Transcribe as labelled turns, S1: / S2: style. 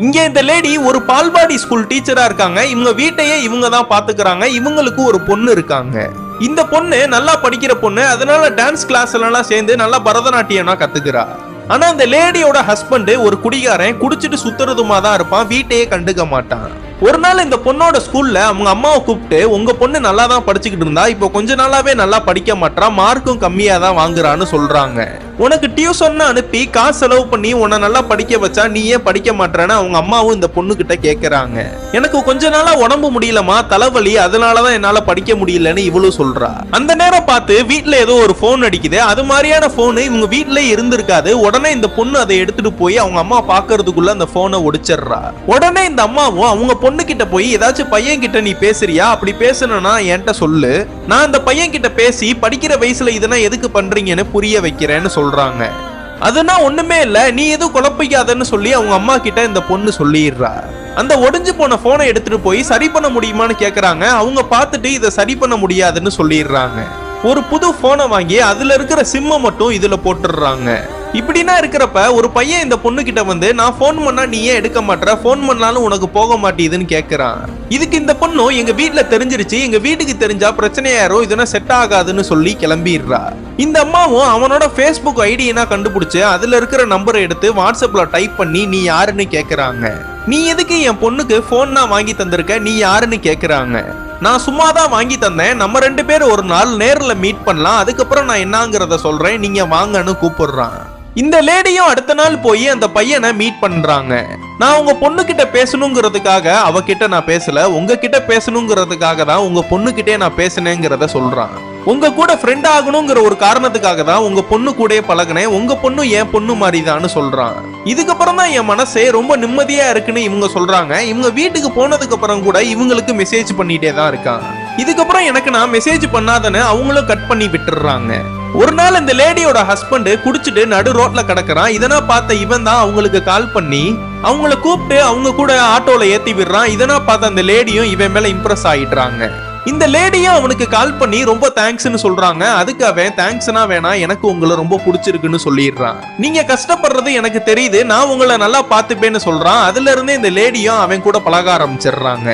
S1: இங்க இந்த லேடி ஒரு பால்வாடி ஸ்கூல் டீச்சரா இருக்காங்க. இவங்க வீட்டையே இவங்க தான் பாத்துக்கிறாங்க. இவங்களுக்கு ஒரு பொண்ணு இருக்காங்க. இந்த பொண்ணு நல்லா படிக்கிற பொண்ணு. அதனால டான்ஸ் கிளாஸ் எல்லாம் சேர்ந்து நல்லா பரதநாட்டியம்னா கத்துக்கிறா. ஆனா அந்த லேடியோட ஹஸ்பண்ட் ஒரு குடிகாரன், குடிச்சிட்டு சுத்துறதுமா தான் இருப்பான், வீட்டையே கண்டுக்க மாட்டான். ஒரு நாள் இந்த பொண்ணோட ஸ்கூல்ல அவங்க அம்மாவை கூப்பிட்டு, உங்க பொண்ணு நல்லா தான் படிச்சுக்கிட்டு இருந்தா, இப்போ கொஞ்ச நாளாவே நல்லா படிக்க மாட்டா, மார்க்கும் கம்மியா தான் வாங்குறான்னு சொல்றாங்க. உனக்கு டியூஷன் அனுப்பி காசு செலவு பண்ணி உன்னை நல்லா படிக்க வச்சா நீ ஏன் படிக்க மாட்டேன்னு அவங்க அம்மாவும் இந்த பொண்ணு கிட்ட கேக்குறாங்க. எனக்கு கொஞ்ச நாளா உடம்பு முடியலமா, தலைவலி, அதனாலதான் என்னால படிக்க முடியலன்னு இவ்வளவு சொல்றா. அந்த நேரம் பார்த்து வீட்டுல ஏதோ ஒரு போன் அடிக்குது. அது மாதிரியான போன் இவங்க வீட்டுல இருந்திருக்காது. உடனே இந்த பொண்ணு அதை எடுத்துட்டு போய் அவங்க அம்மா பாக்குறதுக்குள்ள அந்த போனை ஒடிச்சிடுறா. உடனே இந்த அம்மாவும் அவங்க பொண்ணு கிட்ட போய், ஏதாச்சும் பையன் கிட்ட நீ பேசுறியா? அப்படி பேசணும்னா என்கிட்ட சொல்லு, நான் அந்த பையன் கிட்ட பேசி படிக்கிற வயசுல இதெல்லாம் எதுக்கு பண்றீங்கன்னு புரிய வைக்கிறேன்னு சொல்றாங்க. அதுனா ஒண்ணுமே இல்ல, நீ எதுவும் குழப்பிக்காதன்னு சொல்லி அவங்க அம்மா கிட்ட இந்த பொண்ணு சொல்லிடுறா. அந்த ஒடிஞ்சு போன போனை எடுத்துட்டு போய் சரி பண்ண முடியுமான்னு கேக்குறாங்க. அவங்க பார்த்துட்டு இதை சரி பண்ண முடியாதுன்னு சொல்லிடுறாங்க. ஒரு புது போனை வாங்கி அதுல இருக்கிற சிம்ம மட்டும் இதுல போட்டுடுறாங்க. இப்படின்னா இருக்கிறப்ப ஒரு பையன் இந்த பொண்ணு கிட்ட வந்து, நான் போன் பண்ணா நீ ஏன் எடுக்க மாட்டற, போன் பண்ணாலும் உனக்கு போக மாட்டேதுன்னு கேக்குறான். இதுக்கு இந்த பொண்ணும், எங்க வீட்டுல தெரிஞ்சிருச்சு, எங்க வீட்டுக்கு தெரிஞ்சா பிரச்சனையாயிரும், இதெல்லாம் செட் ஆகாதுன்னு சொல்லி கிளம்பிடுறா. இந்த அம்மாவும் அவனோட Facebook ஐடியா கண்டுபிடிச்சு அதுல இருக்கிற நம்பரை எடுத்து வாட்ஸ்அப்ல டைப் பண்ணி நீ யாருன்னு கேக்குறாங்க. நீ எதுக்கு என் பொண்ணுக்கு போன் நான் வாங்கி தந்திருக்க, நீ யாருன்னு கேக்குறாங்க. நான் சும்மா தான் வாங்கி தந்தேன், நம்ம 2 பேரும் ஒரு நாள் நேர்ல மீட் பண்ணலாம், அதுக்கப்புறம் நான் என்னங்கறத சொல்றேன், நீங்க வாங்கன்னு கூப்பிடுறான். இந்த லேடியும் அடுத்த நாள் போய் அந்த பையனை மீட் பண்றாங்க. நான் உங்க பொண்ணு கிட்ட பேசணுங்கிறதுக்காக அவகிட்ட நான் பேசல, உங்ககிட்ட பேசணுங்கிறதுக்காக தான் உங்க பொண்ணு கிட்டே நான் பேசினேங்கிறத சொல்றான். உங்க கூட ஃப்ரெண்ட் ஆகணுங்கிற ஒரு காரணத்துக்காக தான் உங்க பொண்ணு கூட பழகினேன், உங்க பொண்ணு என் பொண்ணு மாதிரிதான்னு சொல்றான். இதுக்கப்புறம் தான் என் மனசே ரொம்ப நிம்மதியா இருக்குன்னு இவங்க சொல்றாங்க. இவங்க வீட்டுக்கு போனதுக்கு அப்புறம் கூட இவங்களுக்கு மெசேஜ் பண்ணிட்டே தான் இருக்கான். இதுக்கப்புறம் எனக்கு நான் மெசேஜ் பண்ணாதன்னு அவங்களும் கட் பண்ணி விட்டுறாங்க. ஒரு நாள் இந்த லேடியோட ஹஸ்பண்ட் குடிச்சிட்டு நடு ரோட்ல கிடக்குறான். இதனா பார்த்த இவன் தான் அவங்களுக்கு கால் பண்ணி அவங்கள கூப்பிட்டு அவங்க கூட ஆட்டோல ஏத்தி விடுறான். இதனா பார்த்த அந்த லேடியும் இவன் மேல இம்ப்ரெஸ் ஆயிடுறாங்க. இந்த லேடியும் அவனுக்கு கால் பண்ணி ரொம்ப தேங்க்ஸ்னு சொல்றாங்க. அதுக்கு அவன் தேங்க்ஸ்னா வேணா, எனக்கு உங்களை ரொம்ப பிடிச்சிருக்குன்னு சொல்லிடுறான். நீங்க கஷ்டப்படுறது எனக்கு தெரியுது, நான் உங்களை நல்லா பார்த்துப்பேன்னு சொல்றான். அதுல இருந்தே இந்த லேடியும் அவன் கூட பழக ஆரம்பிச்சிடுறாங்க.